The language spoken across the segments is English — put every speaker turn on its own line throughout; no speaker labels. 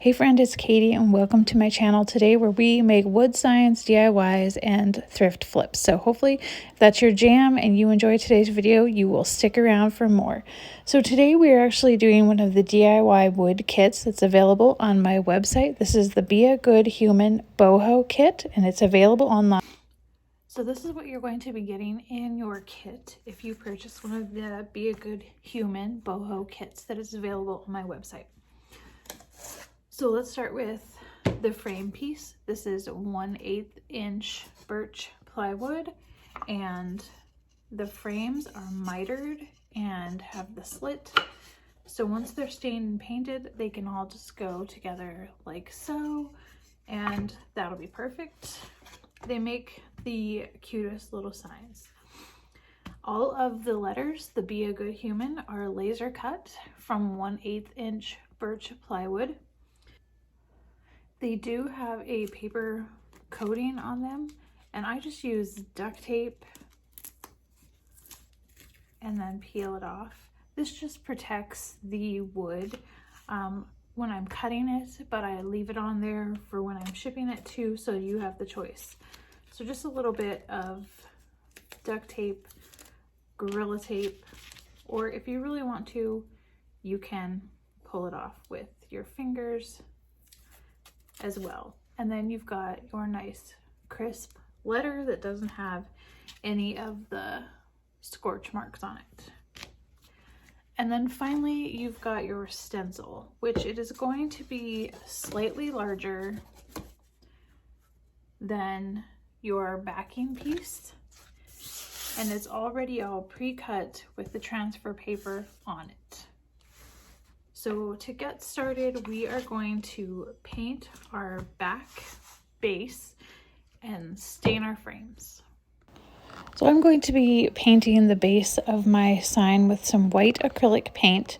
Hey friend, it's Katie and welcome to my channel today where we make wood signs, DIYs, and thrift flips. So hopefully if that's your jam and you enjoy today's video, you will stick around for more. So today we are actually doing one of the DIY wood kits that's available on my website. This is the Be a Good Human BoHo kit and it's available online. So this is what you're going to be getting in your kit if you purchase one of the Be a Good Human BoHo kits that is available on my website. So let's start with the frame piece. This is 1/8 inch birch plywood and the frames are mitered and have the slit. So once they're stained and painted, they can all just go together like so, and that'll be perfect. They make the cutest little signs. All of the letters, the Be a Good Human, are laser cut from 1/8 inch birch plywood. They do have a paper coating on them, and I just use duct tape and then peel it off. This just protects the wood when I'm cutting it, but I leave it on there for when I'm shipping it too, so you have the choice. So just a little bit of duct tape, Gorilla tape, or if you really want to, you can pull it off with your fingers as well. And then you've got your nice crisp letter that doesn't have any of the scorch marks on it. And then finally you've got your stencil, which it is going to be slightly larger than your backing piece, and it's already all pre-cut with the transfer paper on it. So to get started, we are going to paint our back base and stain our frames. So I'm going to be painting the base of my sign with some white acrylic paint.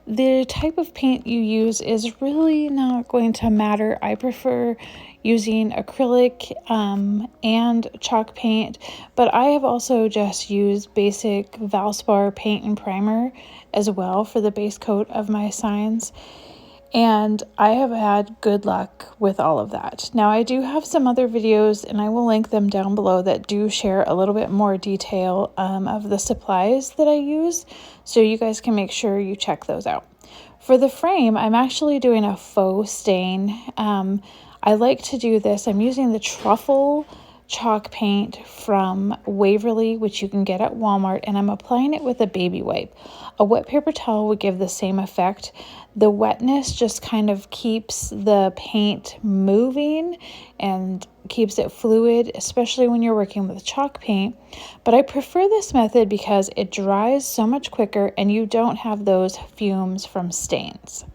The type of paint you use is really not going to matter. I prefer using acrylic and chalk paint, but I have also just used basic Valspar paint and primer as well for the base coat of my signs, and I have had good luck with all of that. Now I do have some other videos, and I will link them down below, that do share a little bit more detail of the supplies that I use, so you guys can make sure you check those out. For the frame, I'm actually doing a faux stain. I like to do this. I'm using the truffle chalk paint from Waverly, which you can get at Walmart, and I'm applying it with a baby wipe. A wet paper towel would give the same effect. The wetness just kind of keeps the paint moving and keeps it fluid, especially when you're working with chalk paint. But I prefer this method because it dries so much quicker and you don't have those fumes from stains.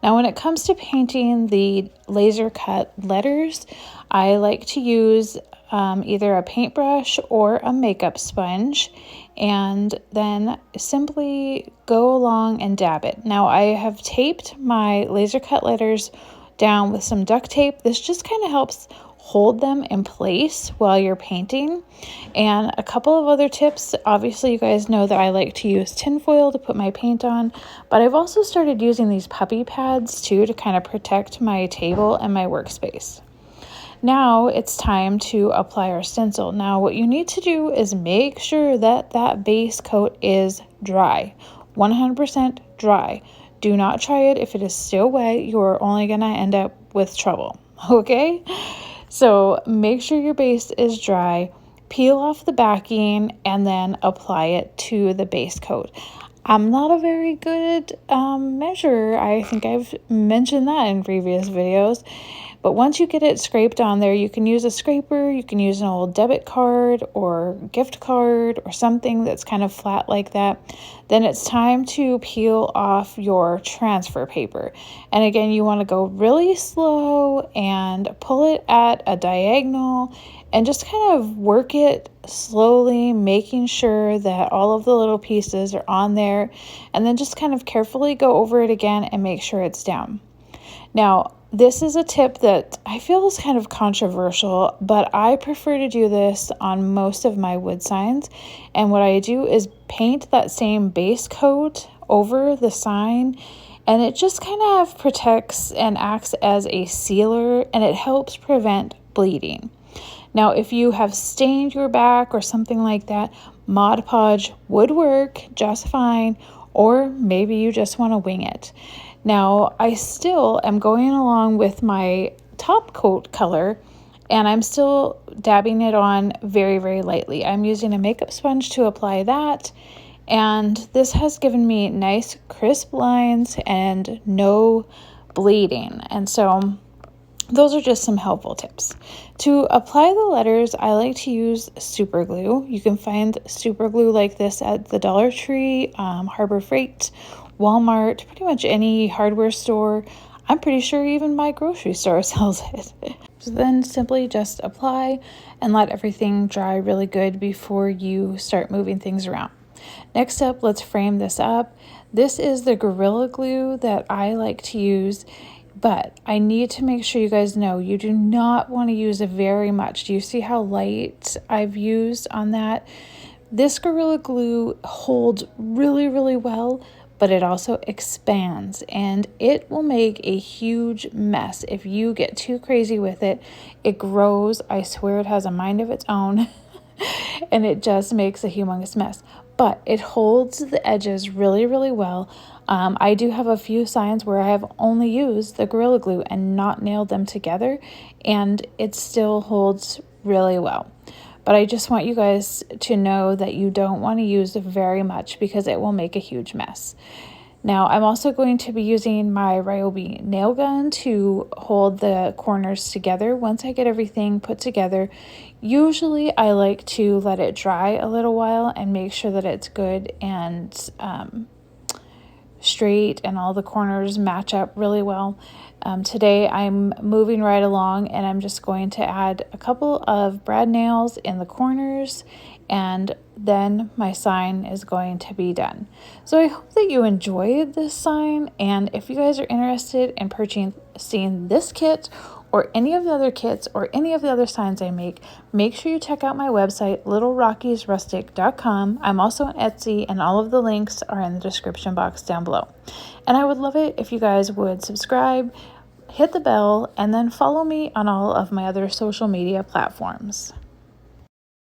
Now, when it comes to painting the laser cut letters, I like to use either a paintbrush or a makeup sponge, and then simply go along and dab it. Now, I have taped my laser cut letters down with some duct tape. This just kind of helps hold them in place while you're painting. And a couple of other tips: obviously you guys know that I like to use tinfoil to put my paint on, but I've also started using these puppy pads too to kind of protect my table and my workspace. Now it's time to apply our stencil. Now what you need to do is make sure that that base coat is dry, 100% dry. Do not try it if it is still wet. You're only going to end up with trouble, okay? So make sure your base is dry, peel off the backing, and then apply it to the base coat. I'm not a very good measurer. I think I've mentioned that in previous videos. But once you get it scraped on there, you can use a scraper, you can use an old debit card or gift card or something that's kind of flat like that. Then it's time to peel off your transfer paper. And again, you want to go really slow and pull it at a diagonal and just kind of work it slowly, making sure that all of the little pieces are on there, and then just kind of carefully go over it again and make sure it's down. Now, this is a tip that I feel is kind of controversial, but I prefer to do this on most of my wood signs. And what I do is paint that same base coat over the sign and it just kind of protects and acts as a sealer, and it helps prevent bleeding. Now, if you have stained your back or something like that, Mod Podge would work just fine, or maybe you just want to wing it. Now, I still am going along with my top coat color, and I'm still dabbing it on very, very lightly. I'm using a makeup sponge to apply that, and this has given me nice crisp lines and no bleeding. And so those are just some helpful tips. To apply the letters, I like to use super glue. You can find super glue like this at the Dollar Tree, Harbor Freight, Walmart, pretty much any hardware store. I'm pretty sure even my grocery store sells it. So then simply just apply and let everything dry really good before you start moving things around. Next up, let's frame this up. This is the Gorilla Glue that I like to use, but I need to make sure you guys know you do not want to use it very much. Do you see how light I've used on that? This Gorilla Glue holds really, really well, but it also expands, and it will make a huge mess if you get too crazy with it. It grows. I swear it has a mind of its own, and it just makes a humongous mess. But it holds the edges really, really well. I do have a few signs where I have only used the Gorilla Glue and not nailed them together, and it still holds really well. But I just want you guys to know that you don't want to use very much because it will make a huge mess. Now, I'm also going to be using my Ryobi nail gun to hold the corners together. Once I get everything put together, usually I like to let it dry a little while and make sure that it's good and straight and all the corners match up really well. Today I'm moving right along, and I'm just going to add a couple of brad nails in the corners, and then my sign is going to be done. So I hope that you enjoyed this sign, and if you guys are interested in purchasing this kit or any of the other kits or any of the other signs I make sure you check out my website, LittleRockiesRustic.com. I'm also on Etsy, and all of the links are in the description box down below. And I would love it if you guys would subscribe, hit the bell, and then follow me on all of my other social media platforms.